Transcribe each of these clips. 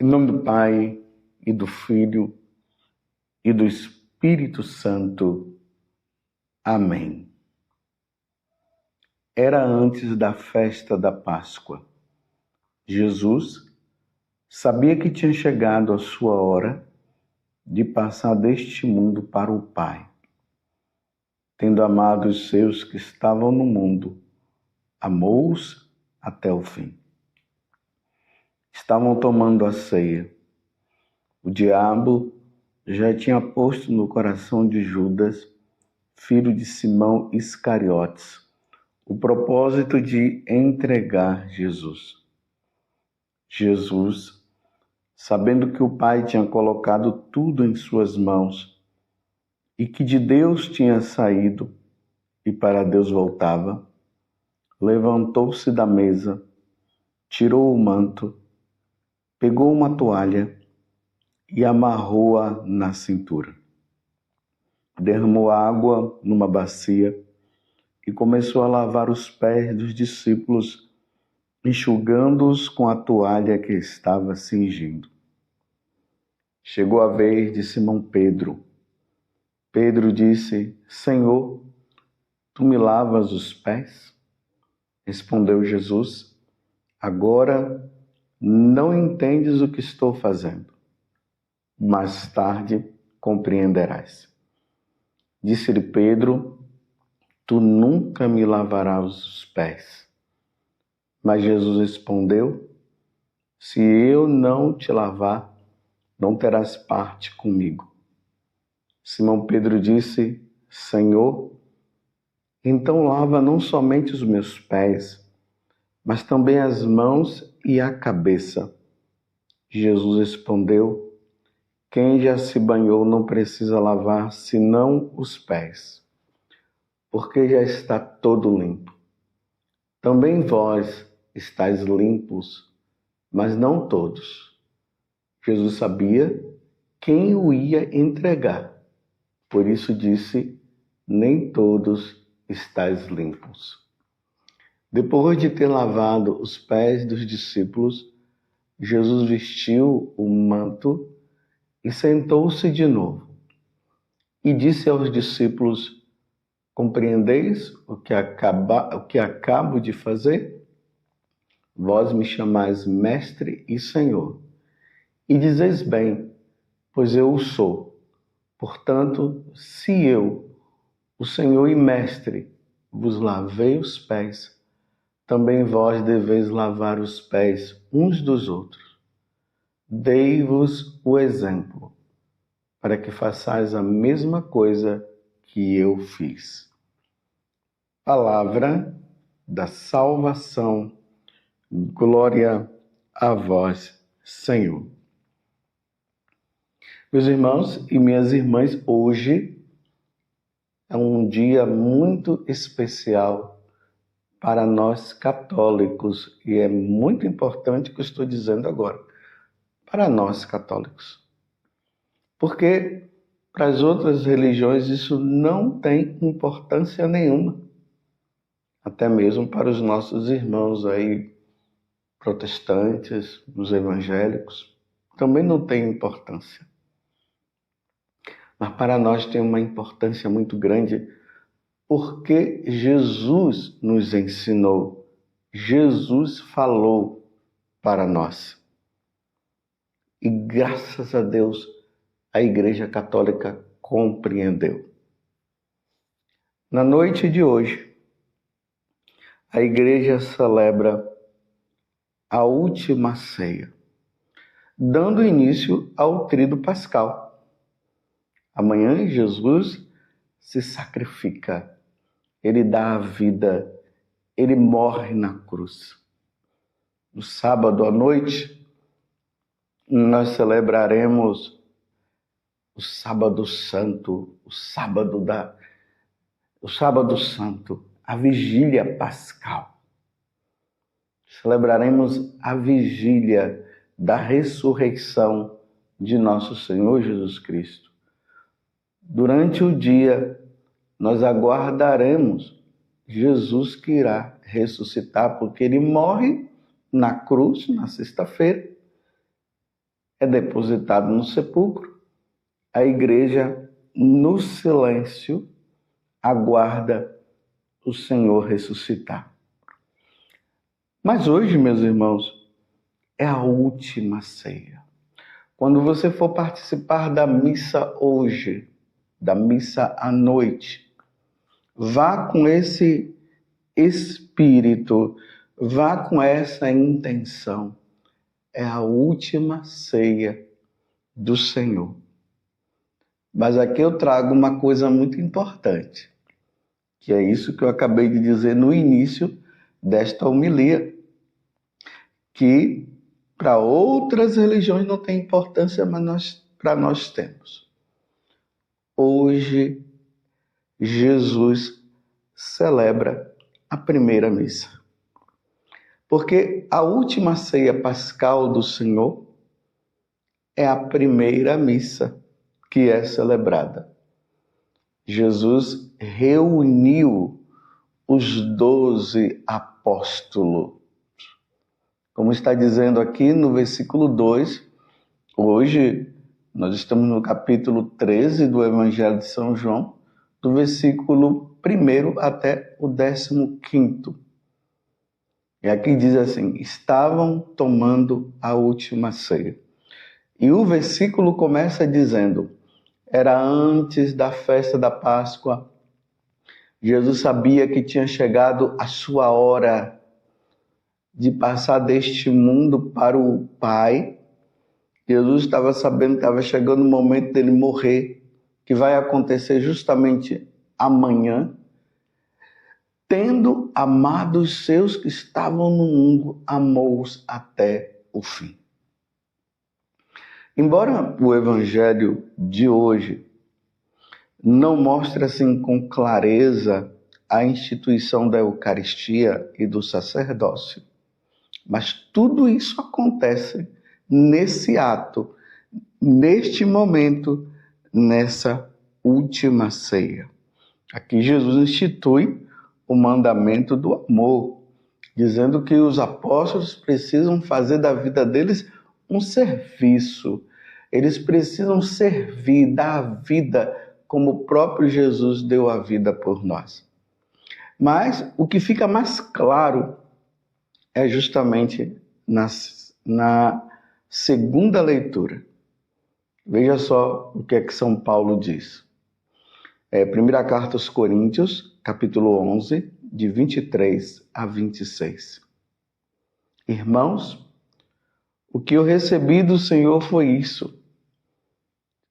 Em nome do Pai, e do Filho, e do Espírito Santo. Amém. Era antes da festa da Páscoa. Jesus sabia que tinha chegado a sua hora de passar deste mundo para o Pai. Tendo amado os seus que estavam no mundo, amou-os até o fim. Estavam tomando a ceia. O diabo já tinha posto no coração de Judas, filho de Simão Iscariotes, o propósito de entregar Jesus. Jesus, sabendo que o Pai tinha colocado tudo em suas mãos e que de Deus tinha saído e para Deus voltava, levantou-se da mesa, tirou o manto, pegou uma toalha e amarrou-a na cintura. Derramou água numa bacia e começou a lavar os pés dos discípulos, enxugando-os com a toalha que estava cingindo. Chegou a vez de Simão Pedro. Pedro disse: Senhor, tu me lavas os pés? Respondeu Jesus: agora não entendes o que estou fazendo. Mais tarde compreenderás. Disse-lhe Pedro: tu nunca me lavarás os pés. Mas Jesus respondeu: se eu não te lavar, não terás parte comigo. Simão Pedro disse: Senhor, então lava não somente os meus pés, mas também as mãos e a cabeça. Jesus respondeu: quem já se banhou não precisa lavar senão os pés, porque já está todo limpo. Também vós estáis limpos, mas não todos. Jesus sabia quem o ia entregar, por isso disse: nem todos estáis limpos. Depois de ter lavado os pés dos discípulos, Jesus vestiu o manto e sentou-se de novo. E disse aos discípulos: compreendeis o que acabo de fazer? Vós me chamais mestre e senhor, e dizeis bem, pois eu o sou. Portanto, se eu, o Senhor e mestre, vos lavei os pés, também vós deveis lavar os pés uns dos outros. Dei-vos o exemplo, para que façais a mesma coisa que eu fiz. Palavra da salvação. Glória a vós, Senhor. Meus irmãos e minhas irmãs, hoje é um dia muito especial para nós católicos, e é muito importante o que eu estou dizendo agora, para nós católicos. Porque para as outras religiões isso não tem importância nenhuma. Até mesmo para os nossos irmãos aí protestantes, os evangélicos, também não tem importância. Mas para nós tem uma importância muito grande, porque Jesus nos ensinou, Jesus falou para nós. E graças a Deus, a Igreja Católica compreendeu. Na noite de hoje, a Igreja celebra a última ceia, dando início ao Tríduo Pascal. Amanhã, Jesus se sacrifica, ele dá a vida, ele morre na cruz. No sábado à noite, nós celebraremos o Sábado Santo, o Sábado Santo, a Vigília Pascal. Celebraremos a vigília da ressurreição de nosso Senhor Jesus Cristo. Durante o dia, nós aguardaremos Jesus que irá ressuscitar, porque ele morre na cruz na sexta-feira é depositado no sepulcro, a igreja, no silêncio, aguarda o Senhor ressuscitar. Mas hoje, meus irmãos, é a última ceia. Quando você for participar da missa hoje, da missa à noite, vá com esse espírito, vá com essa intenção. É a última ceia do Senhor. Mas aqui eu trago uma coisa muito importante, que é isso que eu acabei de dizer no início desta homilia, que para outras religiões não tem importância, mas para nós temos. Hoje, Jesus celebra a primeira missa. Porque a última ceia pascal do Senhor é a primeira missa que é celebrada. Jesus reuniu os 12 apóstolos. Como está dizendo aqui no versículo 2, hoje nós estamos no capítulo 13 do Evangelho de São João, do versículo 1 até o 15º. E aqui diz assim: estavam tomando a última ceia. E o versículo começa dizendo: era antes da festa da Páscoa. Jesus sabia que tinha chegado a sua hora de passar deste mundo para o Pai. Jesus estava sabendo que estava chegando o momento dele morrer, que vai acontecer justamente amanhã. Tendo amado os seus que estavam no mundo, amou-os até o fim. Embora o evangelho de hoje não mostre assim com clareza a instituição da Eucaristia e do sacerdócio, mas tudo isso acontece nesse ato, neste momento, nessa última ceia. Aqui Jesus institui o mandamento do amor, dizendo que os apóstolos precisam fazer da vida deles um serviço. Eles precisam servir, dar a vida como o próprio Jesus deu a vida por nós. Mas o que fica mais claro é justamente na segunda leitura. Veja só o que é que São Paulo diz. Primeira carta aos Coríntios, capítulo 11, de 23 a 26. Irmãos, o que eu recebi do Senhor foi isso,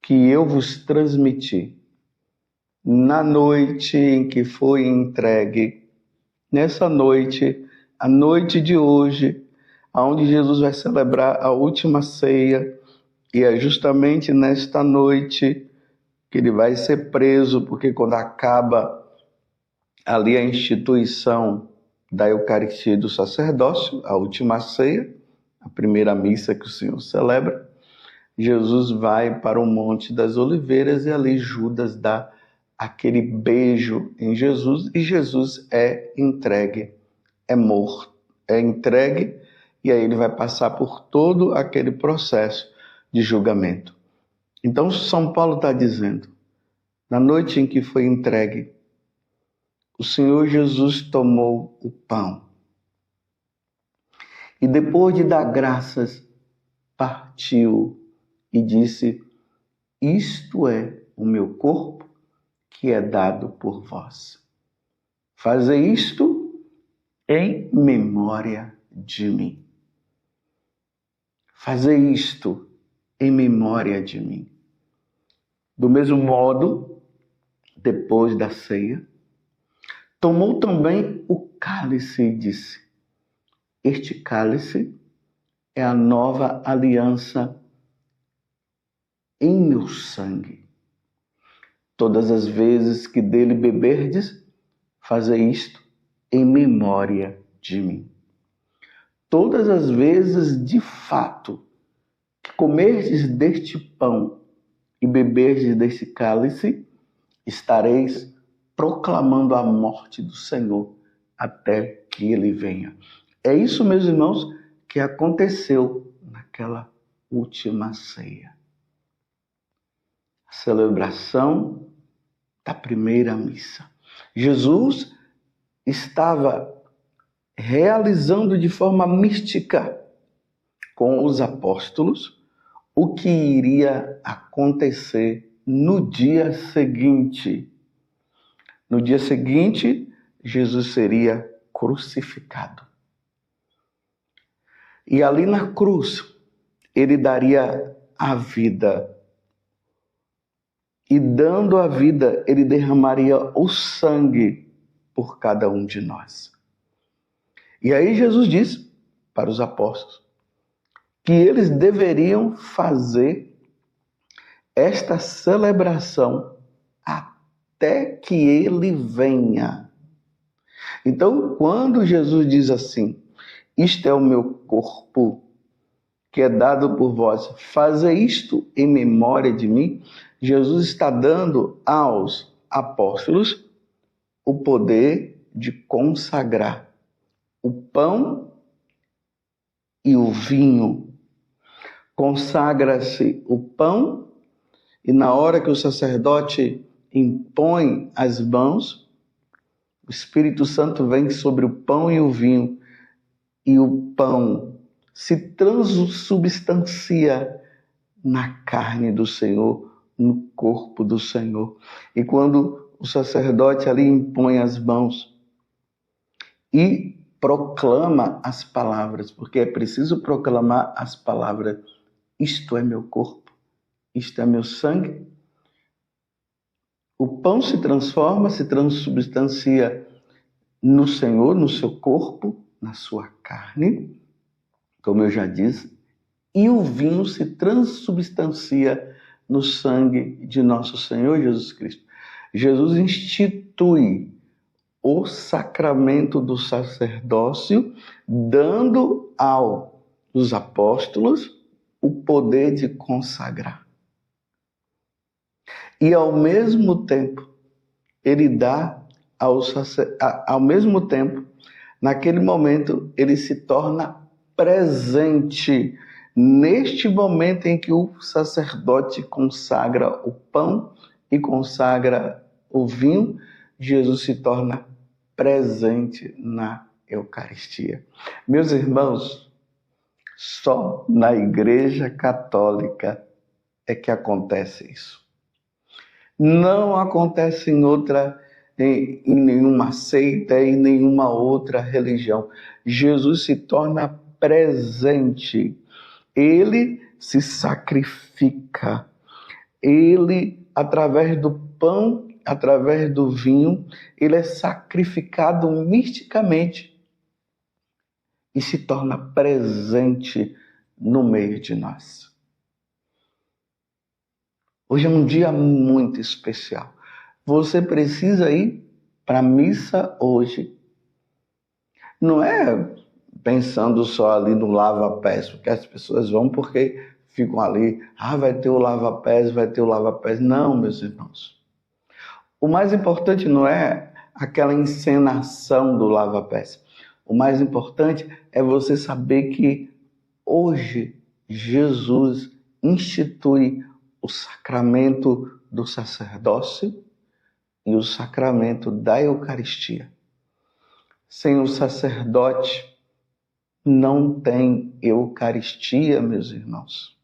que eu vos transmiti. Na noite em que foi entregue, nessa noite, a noite de hoje, onde Jesus vai celebrar a última ceia, e é justamente nesta noite que ele vai ser preso, porque quando acaba ali a instituição da Eucaristia e do sacerdócio, a última ceia, a primeira missa que o Senhor celebra, Jesus vai para o Monte das Oliveiras e ali Judas dá aquele beijo em Jesus e Jesus é entregue, é morto, é entregue e aí ele vai passar por todo aquele processo de julgamento. Então São Paulo está dizendo, na noite em que foi entregue, o Senhor Jesus tomou o pão e depois de dar graças, partiu e disse, isto é o meu corpo que é dado por vós. Fazei isto em memória de mim. Fazei isto em memória de mim. Do mesmo modo, depois da ceia, tomou também o cálice e disse, este cálice é a nova aliança em meu sangue. Todas as vezes que dele beberdes, fazei isto em memória de mim. Todas as vezes, de fato, que comerdes deste pão e beberdes deste cálice, estareis proclamando a morte do Senhor até que ele venha. É isso, meus irmãos, que aconteceu naquela última ceia. A celebração da primeira missa. Jesus estava realizando de forma mística com os apóstolos o que iria acontecer no dia seguinte. No dia seguinte, Jesus seria crucificado. E ali na cruz, ele daria a vida. E dando a vida, ele derramaria o sangue por cada um de nós. E aí Jesus disse para os apóstolos que eles deveriam fazer esta celebração até que ele venha. Então, quando Jesus diz assim, isto é o meu corpo, que é dado por vós, fazer isto em memória de mim, Jesus está dando aos apóstolos o poder de consagrar o pão e o vinho. Consagra-se o pão e na hora que o sacerdote impõe as mãos, o Espírito Santo vem sobre o pão e o vinho e o pão se transubstancia na carne do Senhor, no corpo do Senhor. E quando o sacerdote ali impõe as mãos e proclama as palavras, porque é preciso proclamar as palavras, isto é meu corpo, isto é meu sangue. O pão se transforma, se transubstancia no Senhor, no seu corpo, na sua carne, como eu já disse, e o vinho se transubstancia no sangue de nosso Senhor Jesus Cristo. Jesus institui o sacramento do sacerdócio, dando aos apóstolos o poder de consagrar. E ao mesmo tempo, ele dá ao mesmo tempo, naquele momento, ele se torna presente neste momento em que o sacerdote consagra o pão e consagra o vinho, Jesus se torna presente na Eucaristia. Meus irmãos, só na Igreja Católica é que acontece isso. Não acontece em nenhuma seita, em nenhuma outra religião. Jesus se torna presente. Ele se sacrifica. Ele, através do pão, através do vinho, ele é sacrificado misticamente e se torna presente no meio de nós. Hoje é um dia muito especial. Você precisa ir para a missa hoje. Não é pensando só ali no lava-pés, porque as pessoas vão porque ficam ali, vai ter o lava-pés, vai ter o lava-pés. Não, meus irmãos. O mais importante não é aquela encenação do lava-pés. O mais importante é você saber que hoje Jesus institui o sacramento do sacerdócio e o sacramento da Eucaristia. Sem o sacerdote, não tem Eucaristia, meus irmãos.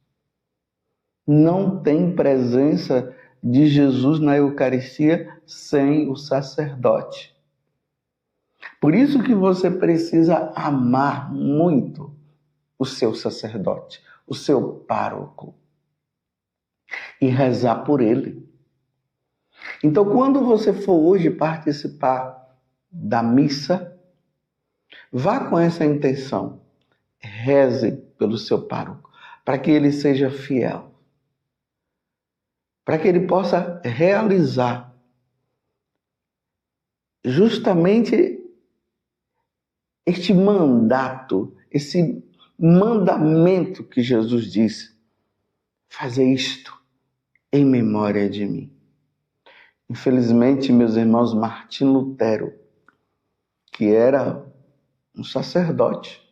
Não tem presença de Jesus na Eucaristia sem o sacerdote. Por isso que você precisa amar muito o seu sacerdote, o seu pároco, e rezar por ele. Então, quando você for hoje participar da missa, vá com essa intenção. Reze pelo seu pároco, para que ele seja fiel, para que ele possa realizar justamente este mandato, esse mandamento que Jesus disse: fazer isto em memória de mim. Infelizmente, meus irmãos, Martim Lutero, que era um sacerdote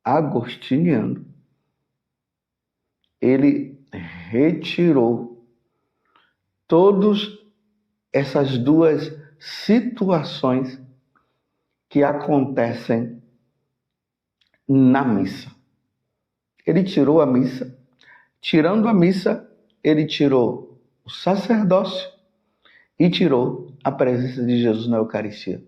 agostiniano, ele retirou todas essas duas situações que acontecem na missa. Ele tirou a missa. Tirando a missa, ele tirou o sacerdócio e tirou a presença de Jesus na Eucaristia.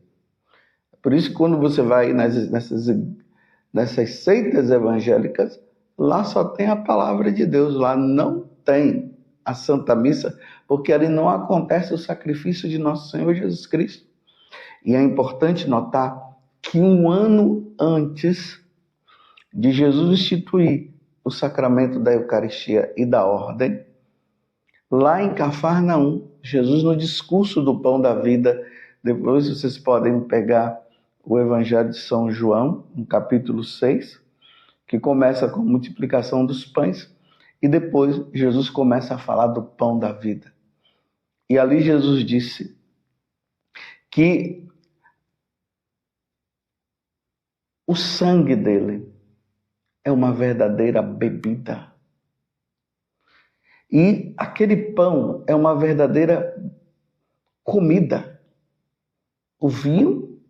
Por isso, quando você vai nessas seitas evangélicas, lá só tem a palavra de Deus, lá não tem a Santa Missa, porque ali não acontece o sacrifício de nosso Senhor Jesus Cristo. E é importante notar que um ano antes de Jesus instituir o sacramento da Eucaristia e da ordem, lá em Cafarnaum, Jesus, no discurso do Pão da Vida, depois vocês podem pegar o Evangelho de São João, no capítulo 6, que começa com a multiplicação dos pães, e depois Jesus começa a falar do pão da vida. E ali Jesus disse que o sangue dele é uma verdadeira bebida. E aquele pão é uma verdadeira comida. O vinho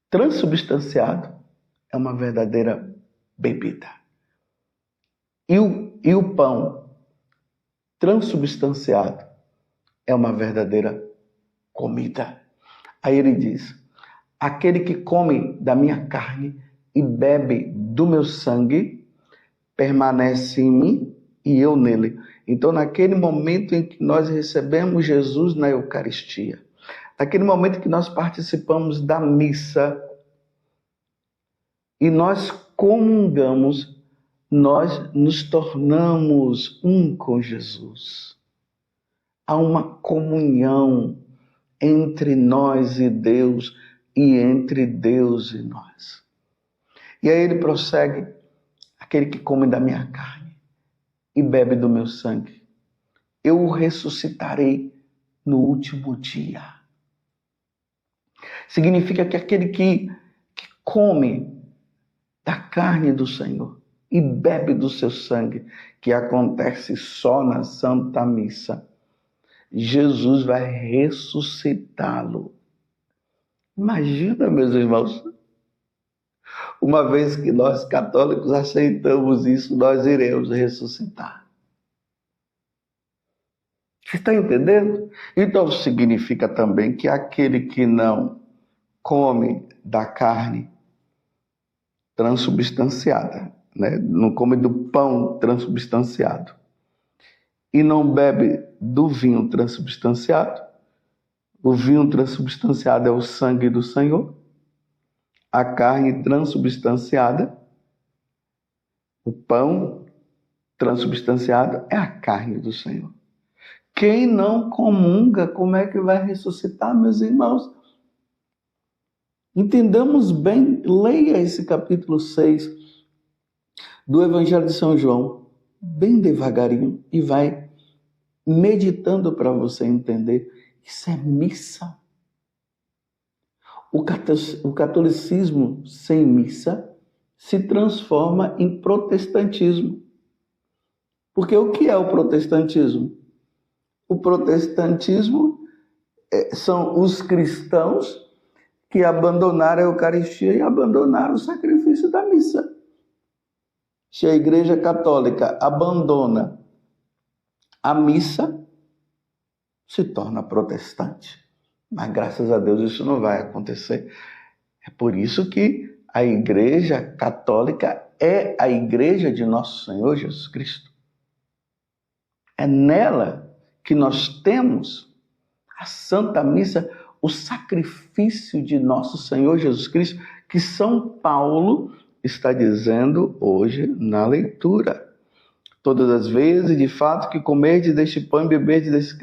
transubstanciado é uma verdadeira bebida. E o pão transubstanciado é uma verdadeira comida. Aí ele diz: aquele que come da minha carne e bebe do meu sangue permanece em mim e eu nele. Então, naquele momento em que nós recebemos Jesus na Eucaristia, naquele momento que nós participamos da missa e nós comungamos, nós nos tornamos um com Jesus. Há uma comunhão entre nós e Deus e entre Deus e nós. E aí ele prossegue: aquele que come da minha carne e bebe do meu sangue, eu o ressuscitarei no último dia. Significa que aquele que come da carne do Senhor e bebe do seu sangue, que acontece só na Santa Missa, Jesus vai ressuscitá-lo. Imagina, meus irmãos, uma vez que nós católicos aceitamos isso, nós iremos ressuscitar. Você está entendendo? Então significa também que aquele que não come da carne transubstanciada, né? Não come do pão transubstanciado e não bebe do vinho transubstanciado. O vinho transubstanciado é o sangue do Senhor, a carne transubstanciada, o pão transubstanciado é a carne do Senhor. Quem não comunga, como é que vai ressuscitar, meus irmãos? Entendamos bem, leia esse capítulo 6 do Evangelho de São João, bem devagarinho, e vai meditando para você entender. Isso é missa. O catolicismo sem missa se transforma em protestantismo. Porque o que é o protestantismo? O protestantismo são os cristãos que abandonaram a Eucaristia e abandonaram o sacrifício da missa. Se a Igreja Católica abandona a missa, se torna protestante. Mas graças a Deus isso não vai acontecer. É por isso que a Igreja Católica é a Igreja de Nosso Senhor Jesus Cristo. É nela que nós temos a Santa Missa, o sacrifício de Nosso Senhor Jesus Cristo, que São Paulo está dizendo hoje na leitura. Todas as vezes, de fato, que comerdes deste pão e beberdes deste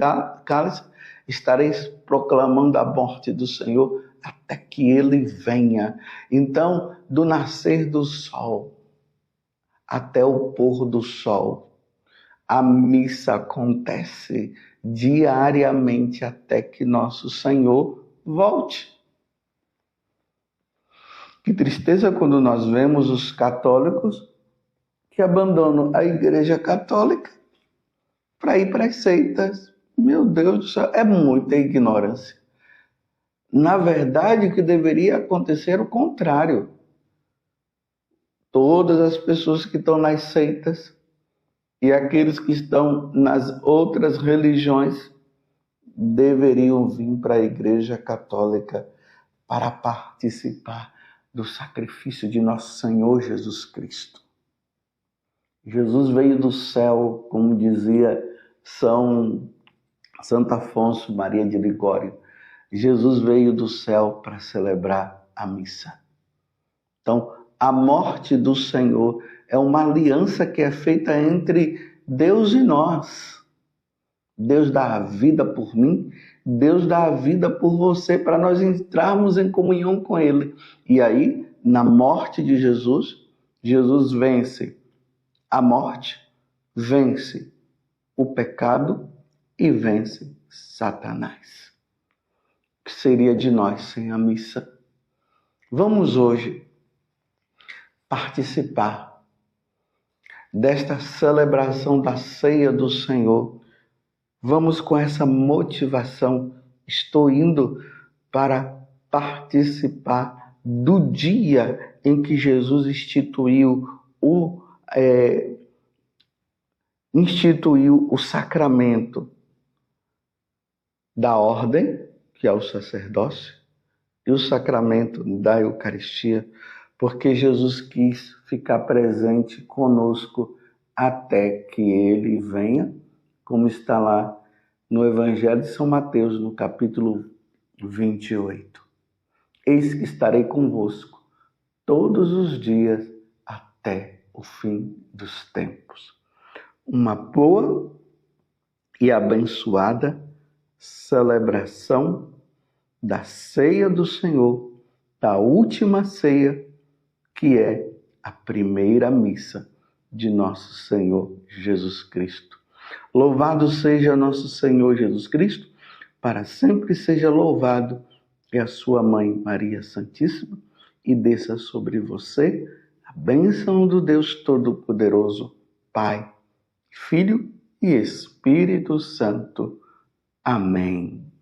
cálice, estareis proclamando a morte do Senhor até que Ele venha. Então, do nascer do sol até o pôr do sol, a missa acontece diariamente até que nosso Senhor volte. Que tristeza quando nós vemos os católicos que abandonam a Igreja Católica para ir para as seitas. Meu Deus do céu, é muita ignorância. Na verdade, o que deveria acontecer é o contrário. Todas as pessoas que estão nas seitas e aqueles que estão nas outras religiões deveriam vir para a Igreja Católica para participar do sacrifício de nosso Senhor Jesus Cristo. Jesus veio do céu, como dizia Santo Afonso Maria de Ligório. Jesus veio do céu para celebrar a missa. Então, a morte do Senhor é uma aliança que é feita entre Deus e nós. Deus dá a vida por mim, Deus dá a vida por você, para nós entrarmos em comunhão com Ele. E aí, na morte de Jesus, Jesus vence a morte, vence o pecado e vence Satanás. O que seria de nós sem a missa? Vamos hoje participar desta celebração da ceia do Senhor. Vamos com essa motivação. Estou indo para participar do dia em que Jesus instituiu o sacramento da ordem, que é o sacerdócio, e o sacramento da Eucaristia, porque Jesus quis ficar presente conosco até que Ele venha, como está lá no Evangelho de São Mateus, no capítulo 28. Eis que estarei convosco todos os dias até o fim dos tempos. Uma boa e abençoada celebração da ceia do Senhor, da última ceia, que é a primeira missa de nosso Senhor Jesus Cristo. Louvado seja nosso Senhor Jesus Cristo, para sempre seja louvado, e a sua mãe Maria Santíssima, e desça sobre você a bênção do Deus Todo-Poderoso, Pai, Filho e Espírito Santo. Amém.